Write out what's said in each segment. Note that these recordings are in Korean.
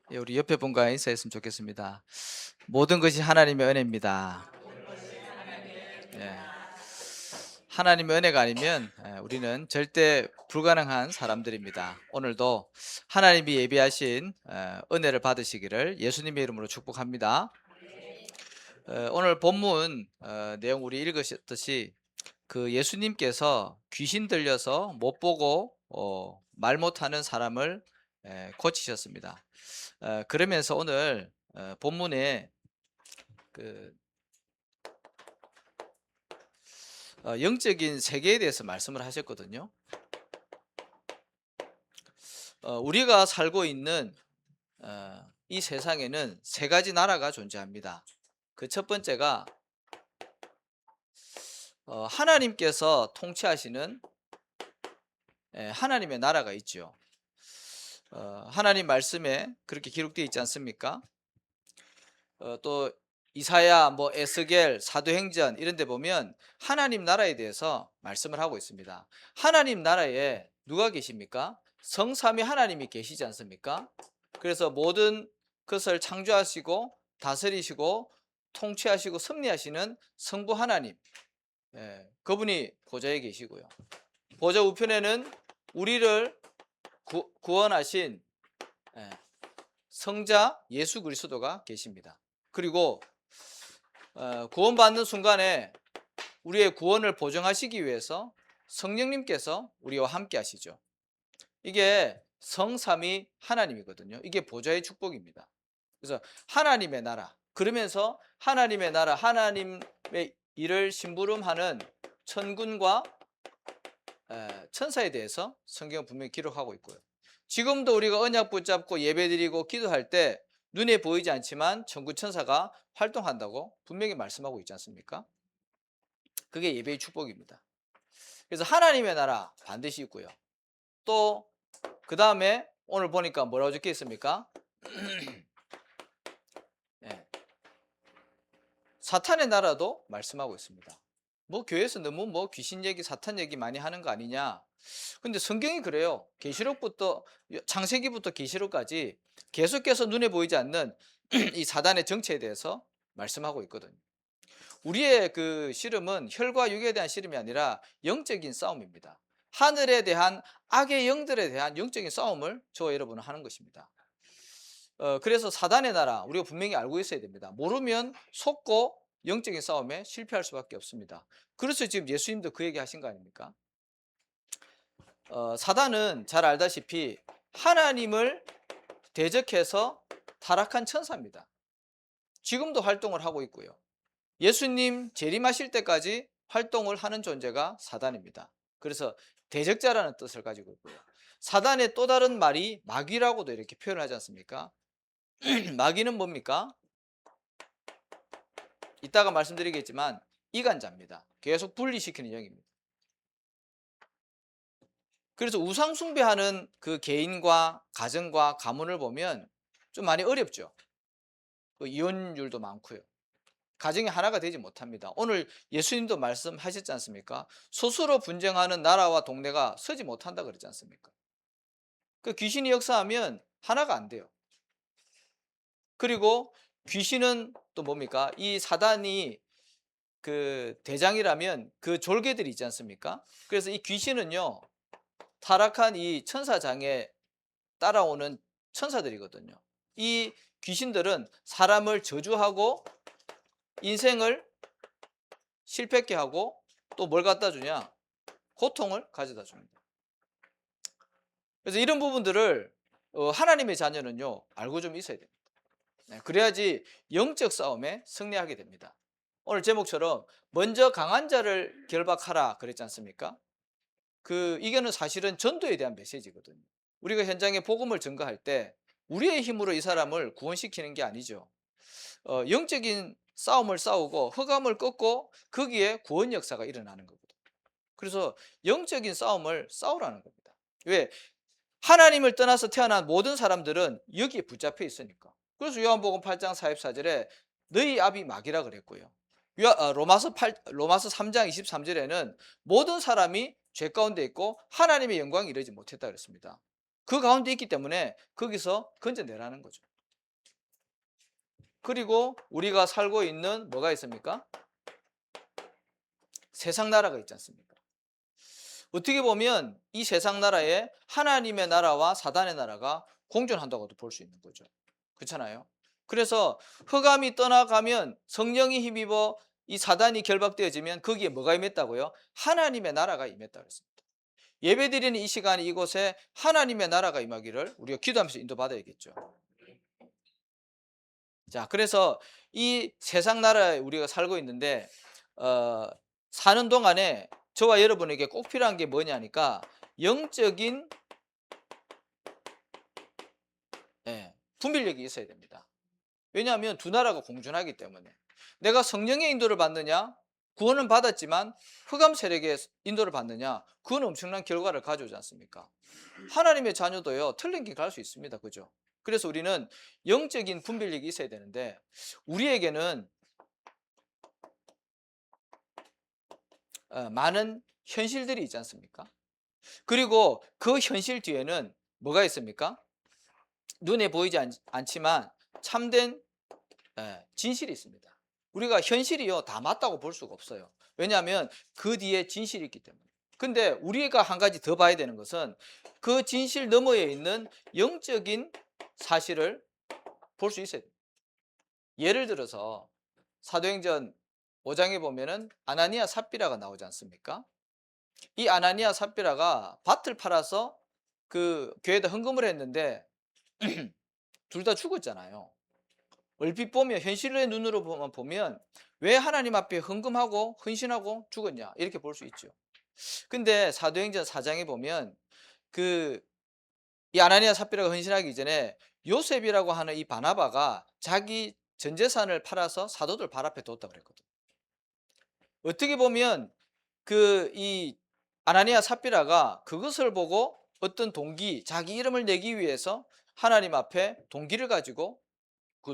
예, 우리 옆에 분과 인사했으면 좋겠습니다. 모든 것이 하나님의 은혜입니다. 예, 하나님의 은혜가 아니면 우리는 절대 불가능한 사람들입니다. 오늘도 하나님이 예비하신 은혜를 받으시기를 예수님의 이름으로 축복합니다. 오늘 본문 내용 우리 읽으셨듯이 그 예수님께서 귀신 들려서 못 보고 말 못하는 사람을 고치셨습니다. 그러면서 오늘 본문에 그 영적인 세계에 대해서 말씀을 하셨거든요. 우리가 살고 있는 이 세상에는 세 가지 나라가 존재합니다. 그 첫 번째가 하나님께서 통치하시는 하나님의 나라가 있죠. 하나님 말씀에 그렇게 기록되어 있지 않습니까? 또 이사야, 에스겔, 사도행전 이런 데 보면 하나님 나라에 대해서 말씀을 하고 있습니다. 하나님 나라에 누가 계십니까? 성삼위 하나님이 계시지 않습니까? 그래서 모든 것을 창조하시고 다스리시고 통치하시고 섭리하시는 성부 하나님, 그분이 보좌에 계시고요. 보좌 우편에는 우리를 구원하신 성자 예수 그리스도가 계십니다. 그리고 구원받는 순간에 우리의 구원을 보증하시기 위해서 성령님께서 우리와 함께 하시죠. 이게 성삼위 하나님이거든요. 이게 보좌의 축복입니다. 그래서 하나님의 나라, 그러면서 하나님의 나라, 하나님의 일을 심부름하는 천군과 천사에 대해서 성경은 분명히 기록하고 있고요. 지금도 우리가 언약 붙잡고 예배드리고 기도할 때 눈에 보이지 않지만 천군 천사가 활동한다고 분명히 말씀하고 있지 않습니까? 그게 예배의 축복입니다. 그래서 하나님의 나라 반드시 있고요. 또 그 다음에 오늘 보니까 뭐라고 적혀 있습니까? 네. 사탄의 나라도 말씀하고 있습니다. 교회에서 너무 귀신 얘기, 사탄 얘기 많이 하는 거 아니냐? 근데 성경이 그래요. 계시록부터 창세기부터 계시록까지 계속해서 눈에 보이지 않는 이 사단의 정체에 대해서 말씀하고 있거든요. 우리의 그 씨름은 혈과 육에 대한 씨름이 아니라 영적인 싸움입니다. 하늘에 대한 악의 영들에 대한 영적인 싸움을 저와 여러분은 하는 것입니다. 그래서 사단의 나라 우리가 분명히 알고 있어야 됩니다. 모르면 속고 영적인 싸움에 실패할 수밖에 없습니다. 그래서 지금 예수님도 그 얘기 하신 거 아닙니까? 사단은 잘 알다시피 하나님을 대적해서 타락한 천사입니다. 지금도 활동을 하고 있고요. 예수님 재림하실 때까지 활동을 하는 존재가 사단입니다. 그래서 대적자라는 뜻을 가지고 있고요. 사단의 또 다른 말이 마귀라고도 이렇게 표현하지 않습니까? 마귀는 뭡니까? 이따가 말씀드리겠지만 이간자입니다. 계속 분리시키는 영입니다. 그래서 우상 숭배하는 그 개인과 가정과 가문을 보면 좀 많이 어렵죠. 이혼율도 많고요. 가정이 하나가 되지 못합니다. 오늘 예수님도 말씀하셨지 않습니까? 스스로 분쟁하는 나라와 동네가 서지 못한다 그랬지 않습니까? 그 귀신이 역사하면 하나가 안 돼요. 그리고 귀신은 또 뭡니까? 이 사단이 그 대장이라면 그 졸개들이 있지 않습니까? 그래서 이 귀신은요, 타락한 이 천사장에 따라오는 천사들이거든요. 이 귀신들은 사람을 저주하고 인생을 실패케 하고 또 뭘 갖다 주냐? 고통을 가져다 줍니다. 그래서 이런 부분들을 하나님의 자녀는요, 알고 좀 있어야 됩니다. 그래야지 영적 싸움에 승리하게 됩니다. 오늘 제목처럼 먼저 강한 자를 결박하라 그랬지 않습니까? 이거는 사실은 전도에 대한 메시지거든요. 우리가 현장에 복음을 전가할 때 우리의 힘으로 이 사람을 구원시키는 게 아니죠. 영적인 싸움을 싸우고 흑암을 꺾고 거기에 구원 역사가 일어나는 거거든요. 그래서 영적인 싸움을 싸우라는 겁니다. 왜? 하나님을 떠나서 태어난 모든 사람들은 여기에 붙잡혀 있으니까. 그래서 요한복음 8장 44절에 너희 아비 마귀라 그랬고요. 로마서 3장 23절에는 모든 사람이 죄 가운데 있고 하나님의 영광에 이르지 못했다 그랬습니다. 그 가운데 있기 때문에 거기서 건져내라는 거죠. 그리고 우리가 살고 있는 뭐가 있습니까? 세상 나라가 있지 않습니까? 어떻게 보면 이 세상 나라에 하나님의 나라와 사단의 나라가 공존한다고도 볼 수 있는 거죠. 그렇잖아요. 그래서 흑암이 떠나가면 성령이 힘입어 이 사단이 결박되어지면 거기에 뭐가 임했다고요? 하나님의 나라가 임했다고 했습니다. 예배드리는 이 시간에 이곳에 하나님의 나라가 임하기를 우리가 기도하면서 인도받아야겠죠. 자, 그래서 이 세상 나라에 우리가 살고 있는데 사는 동안에 저와 여러분에게 꼭 필요한 게 뭐냐니까 영적인 분별력이 있어야 됩니다. 왜냐하면 두 나라가 공존하기 때문에. 내가 성령의 인도를 받느냐, 구원은 받았지만 흑암 세력의 인도를 받느냐, 그건 엄청난 결과를 가져오지 않습니까? 하나님의 자녀도요, 틀린 길 갈 수 있습니다. 그죠? 그래서 우리는 영적인 분별력이 있어야 되는데 우리에게는 많은 현실들이 있지 않습니까? 그리고 그 현실 뒤에는 뭐가 있습니까? 눈에 보이지 않지만 참된 진실이 있습니다. 우리가 현실이요 다 맞다고 볼 수가 없어요. 왜냐하면 그 뒤에 진실이 있기 때문에. 근데 우리가 한 가지 더 봐야 되는 것은 그 진실 너머에 있는 영적인 사실을 볼 수 있어야 됩니다. 예를 들어서 사도행전 5장에 보면은 아나니아 삽비라가 나오지 않습니까? 이 아나니아 삽비라가 밭을 팔아서 그 교회에다 헌금을 했는데 둘 다 죽었잖아요. 얼핏 보면 현실의 눈으로 보면 왜 하나님 앞에 헌금하고 헌신하고 죽었냐 이렇게 볼 수 있죠. 근데 사도행전 4장에 보면 이 아나니아 삽비라가 헌신하기 전에 요셉이라고 하는 이 바나바가 자기 전 재산을 팔아서 사도들 발 앞에 뒀다 그랬거든. 어떻게 보면 이 아나니아 삽비라가 그것을 보고 어떤 동기, 자기 이름을 내기 위해서 하나님 앞에 동기를 가지고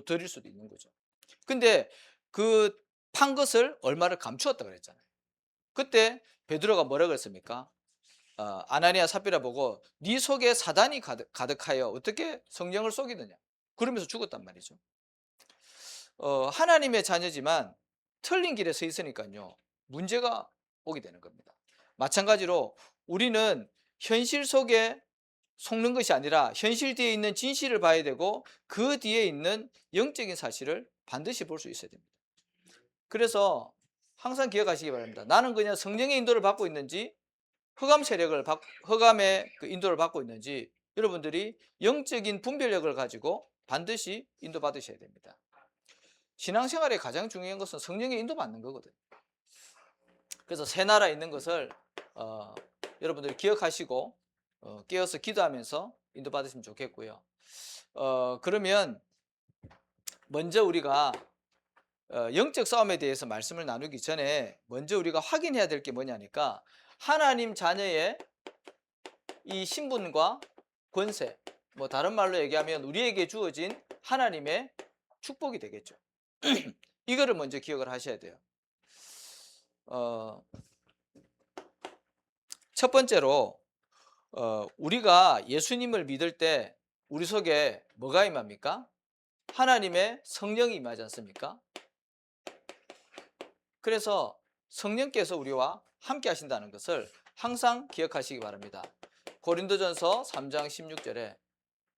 드릴 수도 있는 거죠. 근데 그 판 것을 얼마를 감추었다 그랬잖아요. 그때 베드로가 뭐라 그랬습니까? 아나니아 삽비라 보고 네 속에 사단이 가득하여 어떻게 성령을 속이느냐. 그러면서 죽었단 말이죠. 하나님의 자녀지만 틀린 길에 서 있으니까요. 문제가 오게 되는 겁니다. 마찬가지로 우리는 현실 속에 속는 것이 아니라 현실 뒤에 있는 진실을 봐야 되고 그 뒤에 있는 영적인 사실을 반드시 볼 수 있어야 됩니다. 그래서 항상 기억하시기 바랍니다. 나는 그냥 성령의 인도를 받고 있는지 흑암의 그 인도를 받고 있는지 여러분들이 영적인 분별력을 가지고 반드시 인도받으셔야 됩니다. 신앙생활에 가장 중요한 것은 성령의 인도받는 거거든요. 그래서 새 나라에 있는 것을 여러분들이 기억하시고 깨어서 기도하면서 인도받으시면 좋겠고요. 그러면 먼저 우리가 영적 싸움에 대해서 말씀을 나누기 전에 먼저 우리가 확인해야 될 게 뭐냐니까 하나님 자녀의 이 신분과 권세, 뭐 다른 말로 얘기하면 우리에게 주어진 하나님의 축복이 되겠죠. 이거를 먼저 기억을 하셔야 돼요. 첫 번째로 우리가 예수님을 믿을 때 우리 속에 뭐가 임합니까? 하나님의 성령이 임하지 않습니까? 그래서 성령께서 우리와 함께 하신다는 것을 항상 기억하시기 바랍니다. 고린도전서 3장 16절에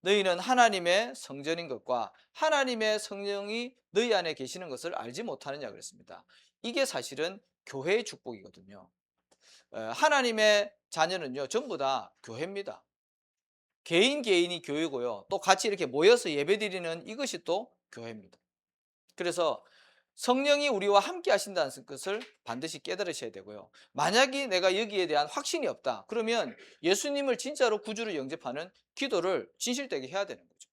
너희는 하나님의 성전인 것과 하나님의 성령이 너희 안에 계시는 것을 알지 못하느냐 그랬습니다. 이게 사실은 교회의 축복이거든요. 하나님의 자녀는요 전부 다 교회입니다. 개인이 교회고요. 또 같이 이렇게 모여서 예배드리는 이것이 또 교회입니다. 그래서 성령이 우리와 함께 하신다는 것을 반드시 깨달으셔야 되고요. 만약에 내가 여기에 대한 확신이 없다. 그러면 예수님을 진짜로 구주로 영접하는 기도를 진실되게 해야 되는 거죠.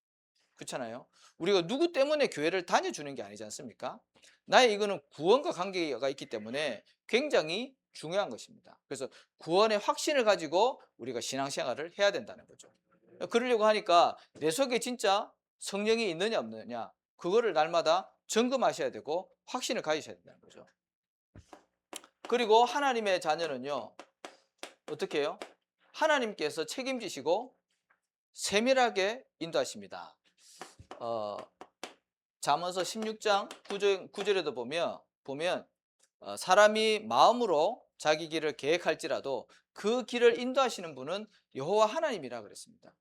그렇잖아요. 우리가 누구 때문에 교회를 다녀주는 게 아니지 않습니까? 나의 이거는 구원과 관계가 있기 때문에 굉장히 중요한 것입니다. 그래서 구원의 확신을 가지고 우리가 신앙생활을 해야 된다는 거죠. 그러려고 하니까 내 속에 진짜 성령이 있느냐 없느냐 그거를 날마다 점검하셔야 되고 확신을 가지셔야 된다는 거죠. 그리고 하나님의 자녀는요 어떻게 해요? 하나님께서 책임지시고 세밀하게 인도하십니다. 잠언서 16장 9절에도 보면 사람이 마음으로 자기 길을 계획할지라도 그 길을 인도하시는 분은 여호와 하나님이라 그랬습니다.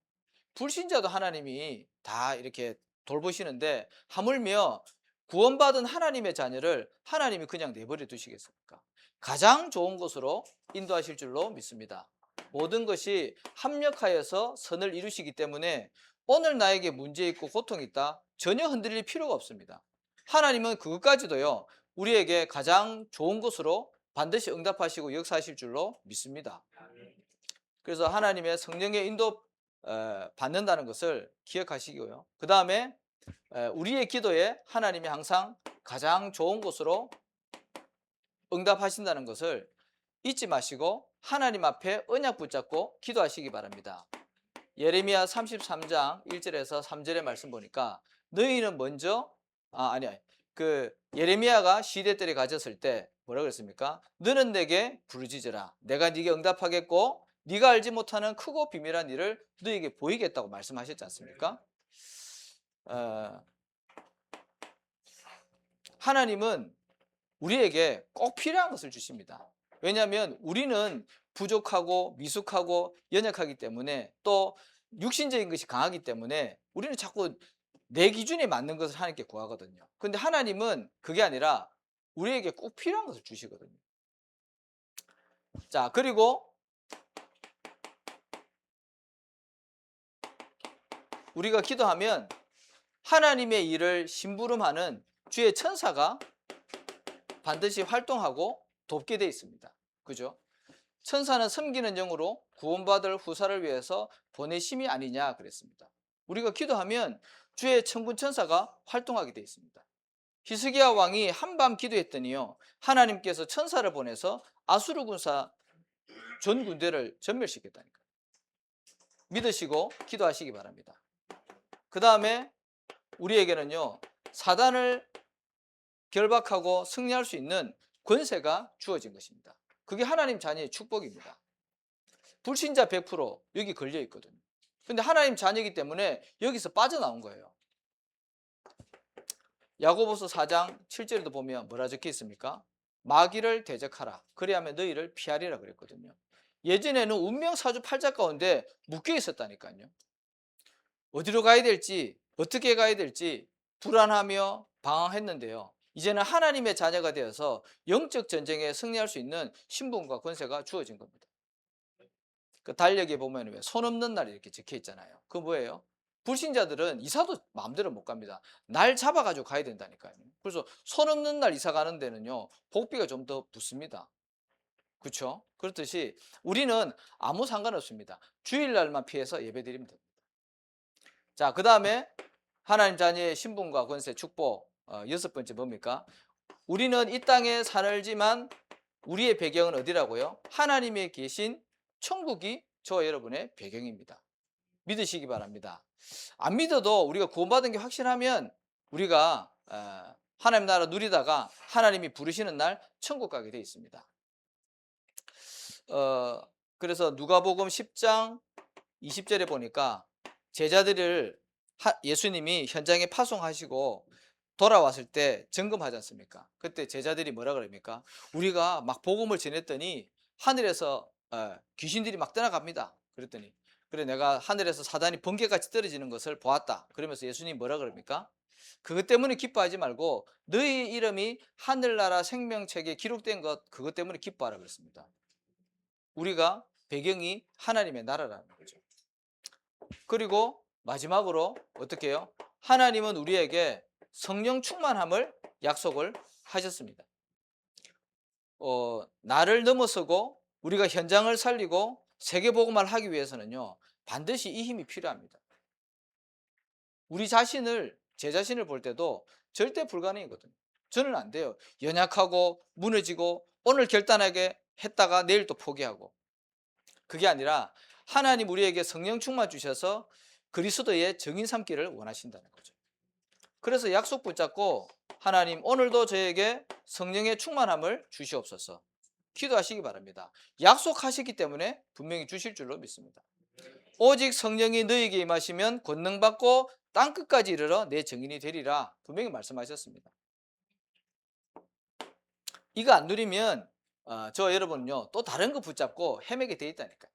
불신자도 하나님이 다 이렇게 돌보시는데 하물며 구원받은 하나님의 자녀를 하나님이 그냥 내버려 두시겠습니까? 가장 좋은 곳으로 인도하실 줄로 믿습니다. 모든 것이 합력하여서 선을 이루시기 때문에 오늘 나에게 문제 있고 고통이 있다 전혀 흔들릴 필요가 없습니다. 하나님은 그것까지도요 우리에게 가장 좋은 곳으로 반드시 응답하시고 역사하실 줄로 믿습니다. 그래서 하나님의 성령의 인도 받는다는 것을 기억하시고요. 그 다음에 우리의 기도에 하나님이 항상 가장 좋은 곳으로 응답하신다는 것을 잊지 마시고 하나님 앞에 언약 붙잡고 기도하시기 바랍니다. 예레미야 33장 1절에서 3절의 말씀 보니까 너희는 먼저 예레미야가 시대때를 가졌을 때 뭐라 그랬습니까? 너는 내게 부르짖으라. 내가 네게 응답하겠고 네가 알지 못하는 크고 비밀한 일을 너에게 보이겠다고 말씀하셨지 않습니까? 하나님은 우리에게 꼭 필요한 것을 주십니다. 왜냐하면 우리는 부족하고 미숙하고 연약하기 때문에 또 육신적인 것이 강하기 때문에 우리는 자꾸 내 기준에 맞는 것을 하나님께 구하거든요. 그런데 하나님은 그게 아니라 우리에게 꼭 필요한 것을 주시거든요. 자, 그리고 우리가 기도하면 하나님의 일을 심부름하는 주의 천사가 반드시 활동하고 돕게 돼 있습니다. 그죠? 천사는 섬기는 영으로 구원받을 후사를 위해서 보내심이 아니냐 그랬습니다. 우리가 기도하면 주의 천군 천사가 활동하게 돼 있습니다. 히스기야 왕이 한밤 기도했더니요 하나님께서 천사를 보내서 아수르 군사 전 군대를 전멸시켰다니까요. 믿으시고 기도하시기 바랍니다. 그 다음에 우리에게는요 사단을 결박하고 승리할 수 있는 권세가 주어진 것입니다. 그게 하나님 자녀의 축복입니다. 불신자 100% 여기 걸려 있거든요. 근데 하나님 자녀이기 때문에 여기서 빠져나온 거예요. 야고보서 4장 7절에도 보면 뭐라 적혀 있습니까? 마귀를 대적하라. 그리하면 너희를 피하리라 그랬거든요. 예전에는 운명사주 팔자 가운데 묶여 있었다니까요. 어디로 가야 될지 어떻게 가야 될지 불안하며 방황했는데요. 이제는 하나님의 자녀가 되어서 영적 전쟁에 승리할 수 있는 신분과 권세가 주어진 겁니다. 그 달력에 보면 왜 손 없는 날 이렇게 적혀 있잖아요. 그 뭐예요? 불신자들은 이사도 마음대로 못 갑니다. 날 잡아가지고 가야 된다니까요. 그래서 손 없는 날 이사 가는 데는요 복비가 좀 더 붙습니다. 그렇죠? 그렇듯이 우리는 아무 상관없습니다. 주일날만 피해서 예배드리면 됩니다. 자, 그 다음에 하나님 자녀의 신분과 권세 축복 6번째 뭡니까? 우리는 이 땅에 살지만 우리의 배경은 어디라고요? 하나님의 계신 천국이 저와 여러분의 배경입니다. 믿으시기 바랍니다. 안 믿어도 우리가 구원받은 게 확실하면 우리가 하나님 나라 누리다가 하나님이 부르시는 날 천국 가게 돼 있습니다. 그래서 누가복음 10장 20절에 보니까 제자들을 예수님이 현장에 파송하시고 돌아왔을 때 점검하지 않습니까? 그때 제자들이 뭐라 그럽니까? 우리가 막 복음을 전했더니 하늘에서 귀신들이 막 떠나갑니다. 그랬더니 그래 내가 하늘에서 사단이 번개같이 떨어지는 것을 보았다. 그러면서 예수님 뭐라 그럽니까? 그것 때문에 기뻐하지 말고 너희 이름이 하늘나라 생명책에 기록된 것 그것 때문에 기뻐하라 그랬습니다. 우리가 배경이 하나님의 나라라는 거죠. 그리고 마지막으로 어떻게 해요? 하나님은 우리에게 성령 충만함을 약속을 하셨습니다. 나를 넘어서고 우리가 현장을 살리고 세계복음화를 하기 위해서는요 반드시 이 힘이 필요합니다. 우리 자신을 제 자신을 볼 때도 절대 불가능이거든요. 저는 안 돼요. 연약하고 무너지고 오늘 결단하게 했다가 내일 또 포기하고 그게 아니라 하나님 우리에게 성령 충만 주셔서 그리스도의 증인 삼기를 원하신다는 거죠. 그래서 약속 붙잡고 하나님 오늘도 저에게 성령의 충만함을 주시옵소서 기도하시기 바랍니다. 약속하시기 때문에 분명히 주실 줄로 믿습니다. 오직 성령이 너희에게 임하시면 권능받고 땅끝까지 이르러 내 증인이 되리라 분명히 말씀하셨습니다. 이거 안 누리면 저 여러분은요 또 다른 거 붙잡고 헤매게 돼 있다니까요.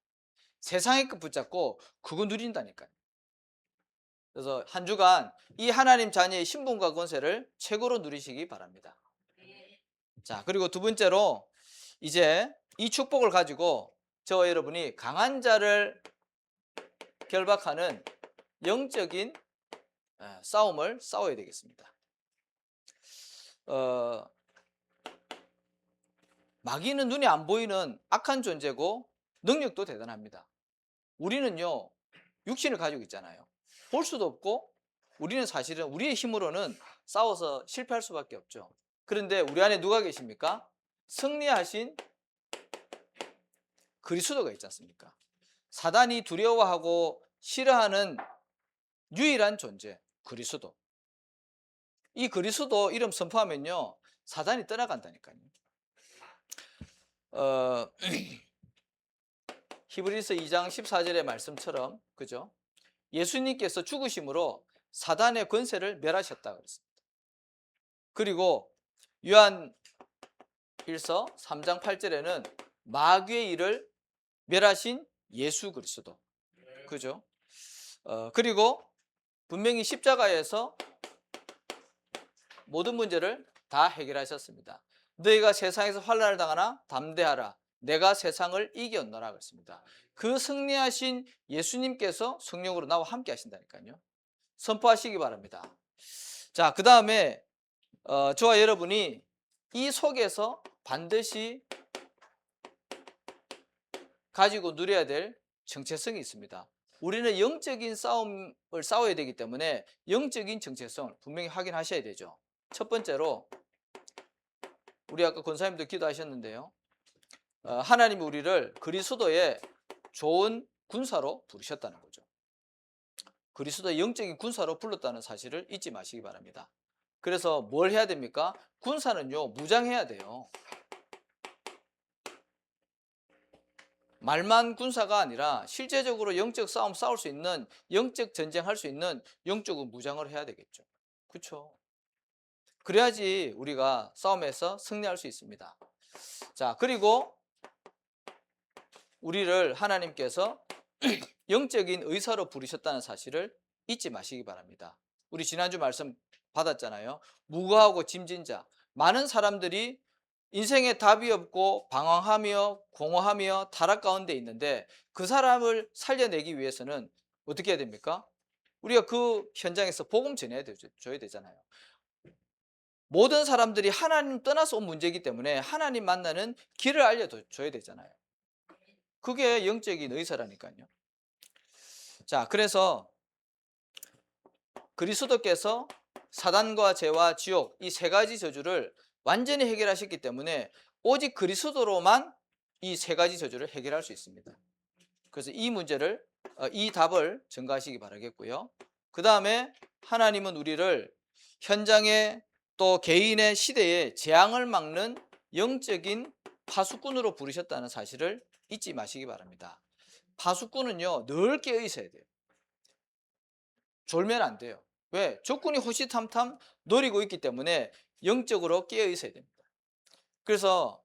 세상의 것 붙잡고 그거 누린다니까요. 그래서 한 주간 이 하나님 자녀의 신분과 권세를 최고로 누리시기 바랍니다. 자, 그리고 두 번째로 이제 이 축복을 가지고 저와 여러분이 강한 자를 결박하는 영적인 싸움을 싸워야 되겠습니다. 마귀는 눈에 안 보이는 악한 존재고 능력도 대단합니다. 우리는요 육신을 가지고 있잖아요. 볼 수도 없고 우리는 사실은 우리의 힘으로는 싸워서 실패할 수밖에 없죠. 그런데 우리 안에 누가 계십니까? 승리하신 그리스도가 있지 않습니까? 사단이 두려워하고 싫어하는 유일한 존재 그리스도. 이 그리스도 이름 선포하면요 사단이 떠나간다니까요. 히브리서 2장 14절의 말씀처럼 그죠? 예수님께서 죽으심으로 사단의 권세를 멸하셨다 그랬습니다. 그리고 요한일서 3장 8절에는 마귀의 일을 멸하신 예수 그리스도. 그죠? 그리고 분명히 십자가에서 모든 문제를 다 해결하셨습니다. 너희가 세상에서 환난을 당하나 담대하라. 내가 세상을 이겼노라 그랬습니다. 그 승리하신 예수님께서 성령으로 나와 함께 하신다니까요. 선포하시기 바랍니다. 자, 그 다음에 저와 여러분이 이 속에서 반드시 가지고 누려야 될 정체성이 있습니다. 우리는 영적인 싸움을 싸워야 되기 때문에 영적인 정체성을 분명히 확인하셔야 되죠. 첫 번째로 우리 아까 권사님도 기도하셨는데요. 하나님이 우리를 그리스도의 좋은 군사로 부르셨다는 거죠. 그리스도의 영적인 군사로 불렀다는 사실을 잊지 마시기 바랍니다. 그래서 뭘 해야 됩니까? 군사는요 무장해야 돼요. 말만 군사가 아니라 실제적으로 영적 싸움 싸울 수 있는, 영적 전쟁할 수 있는 영적인 무장을 해야 되겠죠. 그렇죠? 그래야지 우리가 싸움에서 승리할 수 있습니다. 자, 그리고 우리를 하나님께서 영적인 의사로 부르셨다는 사실을 잊지 마시기 바랍니다. 우리 지난주 말씀 받았잖아요. 무거워하고 짐진 자, 많은 사람들이 인생에 답이 없고 방황하며 공허하며 타락 가운데 있는데 그 사람을 살려내기 위해서는 어떻게 해야 됩니까? 우리가 그 현장에서 복음 전해야 줘야 되잖아요. 모든 사람들이 하나님 떠나서 온 문제이기 때문에 하나님 만나는 길을 알려줘야 되잖아요. 그게 영적인 의사라니까요. 자, 그래서 그리스도께서 사단과 죄와 지옥 이 세 가지 저주를 완전히 해결하셨기 때문에 오직 그리스도로만 이 세 가지 저주를 해결할 수 있습니다. 그래서 이 문제를 이 답을 전가하시기 바라겠고요. 그 다음에 하나님은 우리를 현장에 또 개인의 시대에 재앙을 막는 영적인 파수꾼으로 부르셨다는 사실을 잊지 마시기 바랍니다. 파수꾼은요 늘 깨어 있어야 돼요. 졸면 안 돼요. 왜? 적군이 호시탐탐 노리고 있기 때문에 영적으로 깨어 있어야 됩니다. 그래서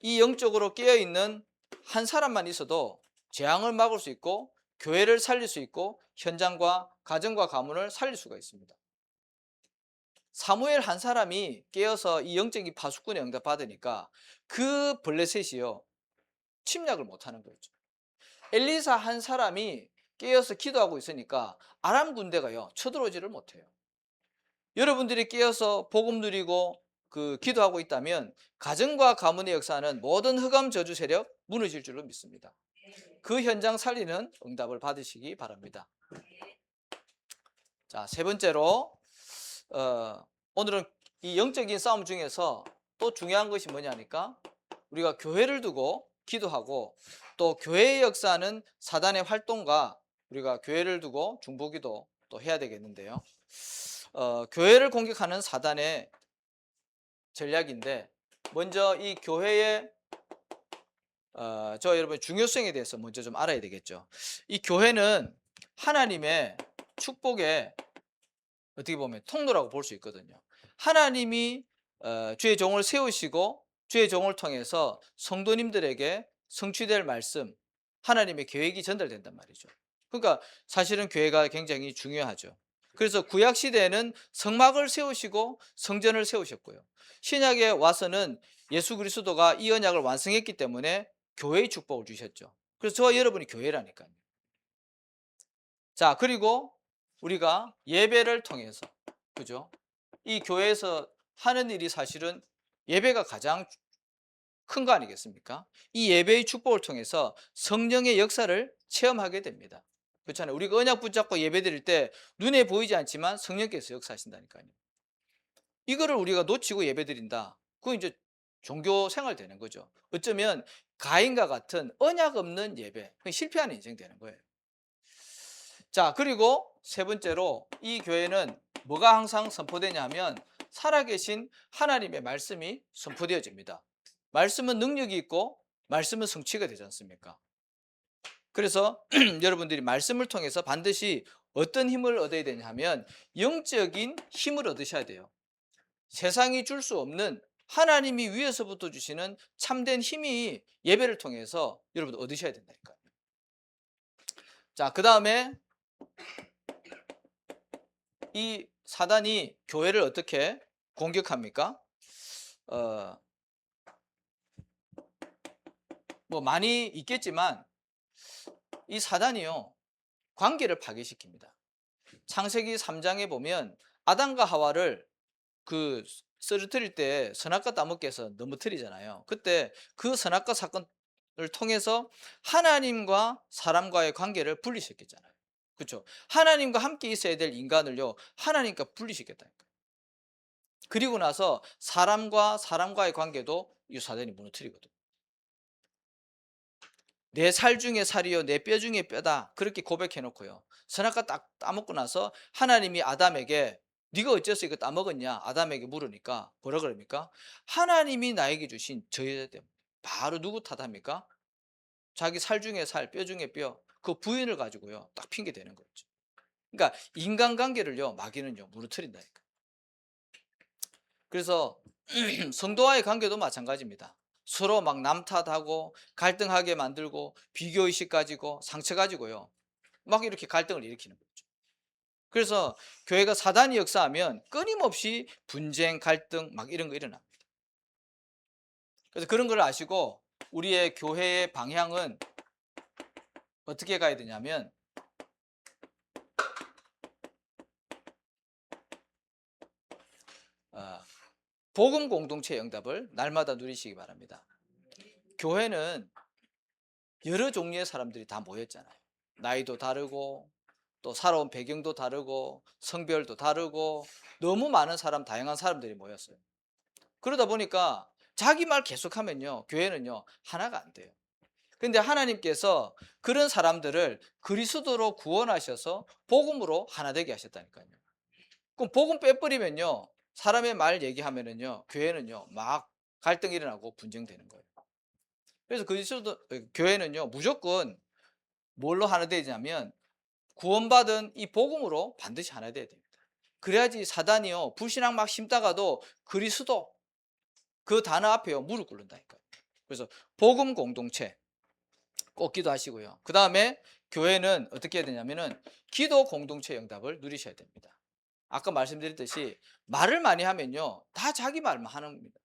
이 영적으로 깨어 있는 한 사람만 있어도 재앙을 막을 수 있고 교회를 살릴 수 있고 현장과 가정과 가문을 살릴 수가 있습니다. 사무엘 한 사람이 깨어서 이 영적인 파수꾼의 응답 받으니까 그 블레셋이요 침략을 못하는 거였죠. 엘리사 한 사람이 깨어서 기도하고 있으니까 아람 군대가요 쳐들어오지를 못해요. 여러분들이 깨어서 복음 누리고 기도하고 있다면 가정과 가문의 역사는 모든 흑암 저주 세력 무너질 줄로 믿습니다. 그 현장 살리는 응답을 받으시기 바랍니다. 자, 세 번째로 오늘은 이 영적인 싸움 중에서 또 중요한 것이 뭐냐니까 우리가 교회를 두고 기도하고 또 교회의 역사는 사단의 활동과 우리가 교회를 두고 중보기도 또 해야 되겠는데요. 교회를 공격하는 사단의 전략인데 먼저 이 교회의 저 여러분 중요성에 대해서 먼저 좀 알아야 되겠죠. 이 교회는 하나님의 축복의 어떻게 보면 통로라고 볼 수 있거든요. 하나님이 주의 종을 세우시고 주의 종을 통해서 성도님들에게 성취될 말씀, 하나님의 계획이 전달된단 말이죠. 그러니까 사실은 교회가 굉장히 중요하죠. 그래서 구약 시대에는 성막을 세우시고 성전을 세우셨고요. 신약에 와서는 예수 그리스도가 이 언약을 완성했기 때문에 교회의 축복을 주셨죠. 그래서 저와 여러분이 교회라니까요. 자, 그리고 우리가 예배를 통해서, 그죠? 이 교회에서 하는 일이 사실은 예배가 가장 큰 거 아니겠습니까? 이 예배의 축복을 통해서 성령의 역사를 체험하게 됩니다. 그렇잖아요. 우리가 언약 붙잡고 예배 드릴 때 눈에 보이지 않지만 성령께서 역사하신다니까요. 이거를 우리가 놓치고 예배 드린다. 그건 이제 종교 생활 되는 거죠. 어쩌면 가인과 같은 언약 없는 예배, 실패하는 인생 되는 거예요. 자, 그리고 세 번째로 이 교회는 뭐가 항상 선포되냐면 살아계신 하나님의 말씀이 선포되어집니다. 말씀은 능력이 있고 말씀은 성취가 되지 않습니까? 그래서 여러분들이 말씀을 통해서 반드시 어떤 힘을 얻어야 되냐 하면 영적인 힘을 얻으셔야 돼요. 세상이 줄 수 없는 하나님이 위에서부터 주시는 참된 힘이 예배를 통해서 여러분 얻으셔야 된다니까요. 자, 그 다음에 이 사단이 교회를 어떻게 공격합니까? 뭐 많이 있겠지만 이 사단이요, 관계를 파괴시킵니다. 창세기 3장에 보면 아담과 하와를 쓰러뜨릴 때 선악과 따먹게 해서 넘어뜨리잖아요. 그때 그 선악과 사건을 통해서 하나님과 사람과의 관계를 분리시켰잖아요. 그렇죠? 하나님과 함께 있어야 될 인간을요, 하나님과 분리시켰다니까요. 그리고 나서 사람과 사람과의 관계도 이 사단이 무너뜨리거든요. 내 살 중에 살이요 내 뼈 중에 뼈다, 그렇게 고백해 놓고요, 선악과 딱 따먹고 나서 하나님이 아담에게 네가 어째서 이거 따먹었냐 아담에게 물으니까 뭐라 그럽니까? 하나님이 나에게 주신 저 여자 때문에. 바로 누구 탓합니까? 자기 살 중에 살, 뼈 중에 뼈, 그 부인을 가지고요 딱 핑계 대는 거죠. 그러니까 인간관계를요 마귀는요 무너뜨린다니까. 그래서 성도와의 관계도 마찬가지입니다. 서로 막 남 탓하고 갈등하게 만들고 비교의식 가지고 상처 가지고요 막 이렇게 갈등을 일으키는 거죠. 그래서 교회가 사단이 역사하면 끊임없이 분쟁, 갈등 막 이런 거 일어납니다. 그래서 그런 걸 아시고 우리의 교회의 방향은 어떻게 가야 되냐면 복음 공동체 응답을 날마다 누리시기 바랍니다. 교회는 여러 종류의 사람들이 다 모였잖아요. 나이도 다르고 또 살아온 배경도 다르고 성별도 다르고 너무 많은 사람, 다양한 사람들이 모였어요. 그러다 보니까 자기 말 계속하면요 교회는요 하나가 안 돼요. 근데 하나님께서 그런 사람들을 그리스도로 구원하셔서 복음으로 하나 되게 하셨다니까요. 그럼 복음 빼버리면요 사람의 말 얘기하면은요 교회는요 막 갈등이 일어나고 분쟁되는 거예요. 그래서 그리스도 교회는요 무조건 뭘로 하나 되냐면 구원받은 이 복음으로 반드시 하나 돼야 됩니다. 그래야지 사단이요 불신앙 막 심다가도 그리스도 그 단어 앞에요 무릎 꿇는다니까요. 그래서 복음 공동체 꼭 기도하시고요. 그 다음에 교회는 어떻게 해야 되냐면은 기도 공동체 응답을 누리셔야 됩니다. 아까 말씀드렸듯이 말을 많이 하면요 다 자기 말만 하는 겁니다.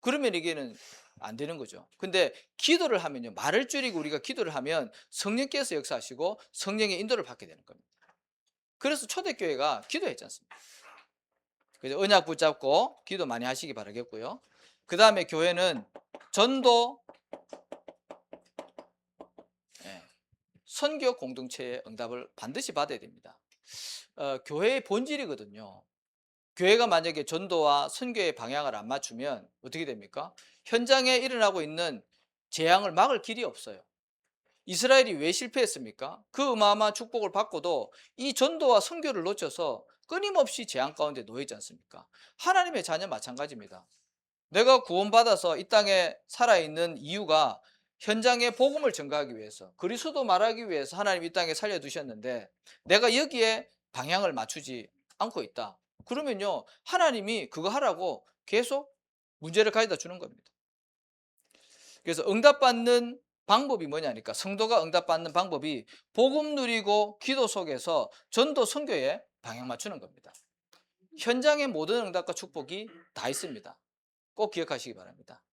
그러면 이게는 안 되는 거죠. 근데 기도를 하면요 말을 줄이고 우리가 기도를 하면 성령께서 역사하시고 성령의 인도를 받게 되는 겁니다. 그래서 초대교회가 기도했지 않습니까? 그래서 언약 붙잡고 기도 많이 하시기 바라겠고요. 그 다음에 교회는 전도, 선교 공동체의 응답을 반드시 받아야 됩니다. 교회의 본질이거든요. 교회가 만약에 전도와 선교의 방향을 안 맞추면 어떻게 됩니까? 현장에 일어나고 있는 재앙을 막을 길이 없어요. 이스라엘이 왜 실패했습니까? 그 어마어마한 축복을 받고도 이 전도와 선교를 놓쳐서 끊임없이 재앙 가운데 놓여 있지 않습니까? 하나님의 자녀 마찬가지입니다. 내가 구원받아서 이 땅에 살아있는 이유가 현장에 복음을 전가하기 위해서, 그리스도 말하기 위해서 하나님 이 땅에 살려두셨는데 내가 여기에 방향을 맞추지 않고 있다. 그러면요, 하나님이 그거 하라고 계속 문제를 가져다 주는 겁니다. 그래서 응답받는 방법이 뭐냐니까, 성도가 응답받는 방법이 복음 누리고 기도 속에서 전도 선교에 방향 맞추는 겁니다. 현장의 모든 응답과 축복이 다 있습니다. 꼭 기억하시기 바랍니다.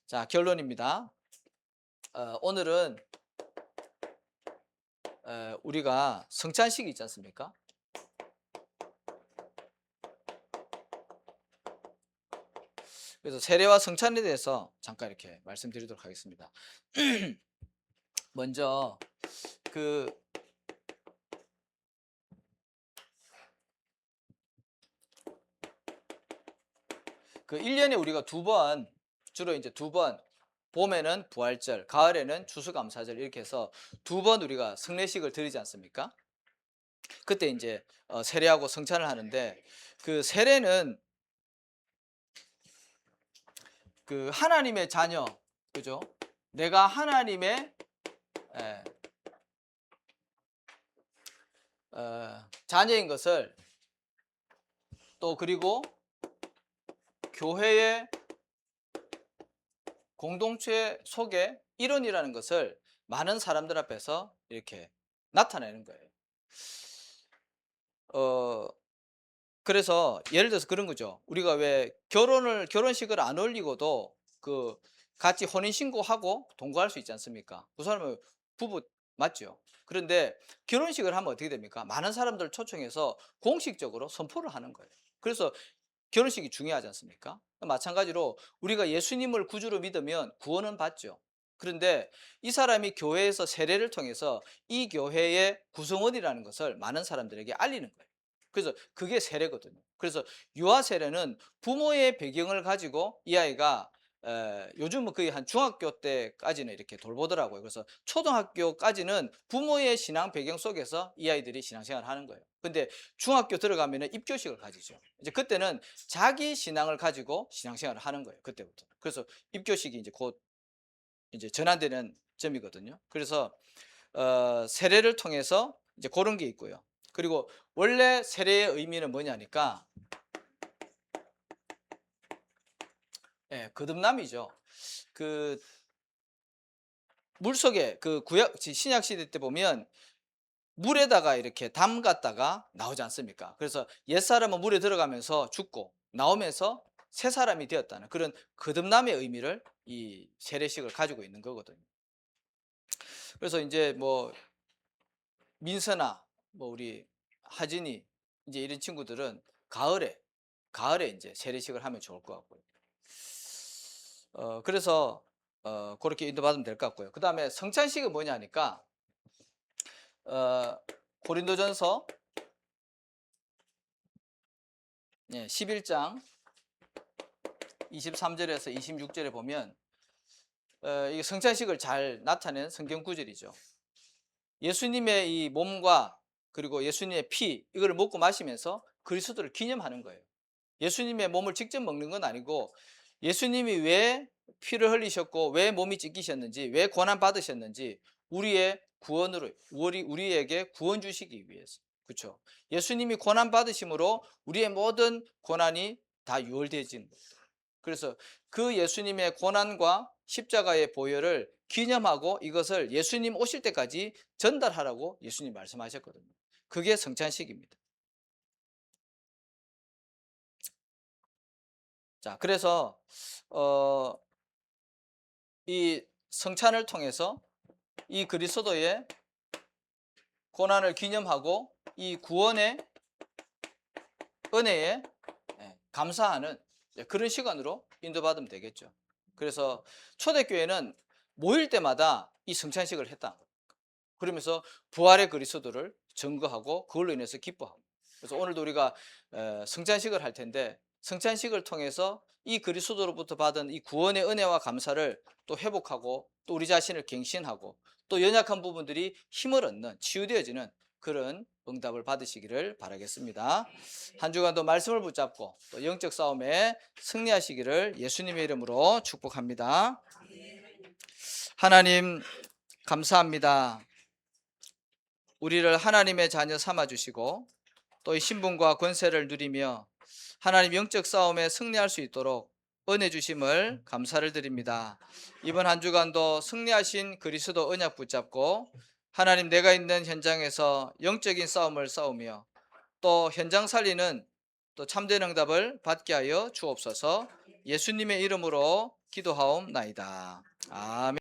자, 결론입니다. 오늘은 우리가 성찬식이 있지 않습니까? 그래서 세례와 성찬에 대해서 잠깐 이렇게 말씀드리도록 하겠습니다. 먼저 그 1년에 우리가 주로 이제 두 번, 봄에는 부활절, 가을에는 추수감사절 이렇게 해서 두 번 우리가 성례식을 드리지 않습니까? 그때 이제 세례하고 성찬을 하는데, 그 세례는 그 하나님의 자녀, 그죠? 내가 하나님의 자녀인 것을, 또 그리고 교회의 공동체 속의 일원이라는 것을 많은 사람들 앞에서 이렇게 나타내는 거예요. 그래서 예를 들어서 그런 거죠. 우리가 왜 결혼식을 안 올리고도 그 같이 혼인신고하고 동거할 수 있지 않습니까? 그 사람은 부부 맞죠? 그런데 결혼식을 하면 어떻게 됩니까? 많은 사람들을 초청해서 공식적으로 선포를 하는 거예요. 그래서 결혼식이 중요하지 않습니까? 마찬가지로 우리가 예수님을 구주로 믿으면 구원은 받죠. 그런데 이 사람이 교회에서 세례를 통해서 이 교회의 구성원이라는 것을 많은 사람들에게 알리는 거예요. 그래서 그게 세례거든요. 그래서 유아 세례는 부모의 배경을 가지고 이 아이가 요즘은 거의 한 중학교 때까지는 이렇게 돌보더라고요. 그래서 초등학교까지는 부모의 신앙 배경 속에서 이 아이들이 신앙생활을 하는 거예요. 근데 중학교 들어가면은 입교식을 가지죠. 이제 그때는 자기 신앙을 가지고 신앙생활을 하는 거예요. 그때부터. 그래서 입교식이 이제 곧 이제 전환되는 점이거든요. 그래서 세례를 통해서 이제 그런 게 있고요. 그리고 원래 세례의 의미는 뭐냐니까, 거듭남이죠. 그 물속에 그 신약 시대 때 보면 물에다가 이렇게 담갔다가 나오지 않습니까? 그래서 옛사람은 물에 들어가면서 죽고 나오면서 새 사람이 되었다는 그런 거듭남의 의미를 이 세례식을 가지고 있는 거거든요. 그래서 이제 뭐 민서나 뭐 우리 하진이 이제 이런 친구들은 가을에 이제 세례식을 하면 좋을 것 같고요. 그래서 그렇게 인도받으면 될 것 같고요. 그 다음에 성찬식은 뭐냐 하니까, 고린도전서 11장 23절에서 26절에 보면 이 성찬식을 잘 나타낸 성경 구절이죠. 예수님의 이 몸과 그리고 예수님의 피, 이걸 먹고 마시면서 그리스도를 기념하는 거예요. 예수님의 몸을 직접 먹는 건 아니고, 예수님이 왜 피를 흘리셨고 왜 몸이 찢기셨는지, 왜 고난 받으셨는지 우리의 구원으로, 우리에게 구원 주시기 위해서. 그렇죠? 예수님이 고난 받으심으로 우리의 모든 고난이 다 유월되어진 거예요. 그래서 그 예수님의 고난과 십자가의 보혈을 기념하고 이것을 예수님 오실 때까지 전달하라고 예수님 말씀하셨거든요. 그게 성찬식입니다. 자, 그래서 이 성찬을 통해서 이 그리스도의 고난을 기념하고 이 구원의 은혜에 감사하는 그런 시간으로 인도받으면 되겠죠. 그래서 초대교회는 모일 때마다 이 성찬식을 했다. 그러면서 부활의 그리스도를 증거하고 그걸로 인해서 기뻐하고. 그래서 오늘도 우리가 성찬식을 할 텐데, 성찬식을 통해서 이 그리스도로부터 받은 이 구원의 은혜와 감사를 또 회복하고, 또 우리 자신을 갱신하고, 또 연약한 부분들이 힘을 얻는, 치유되어지는 그런 응답을 받으시기를 바라겠습니다. 한 주간도 말씀을 붙잡고 또 영적 싸움에 승리하시기를 예수님의 이름으로 축복합니다. 하나님 감사합니다. 우리를 하나님의 자녀 삼아 주시고 또 이 신분과 권세를 누리며 하나님 영적 싸움에 승리할 수 있도록 은혜 주심을 감사를 드립니다. 이번 한 주간도 승리하신 그리스도 언약 붙잡고 하나님 내가 있는 현장에서 영적인 싸움을 싸우며 또 현장 살리는 또 참된 응답을 받게 하여 주옵소서. 예수님의 이름으로 기도하옵나이다. 아멘.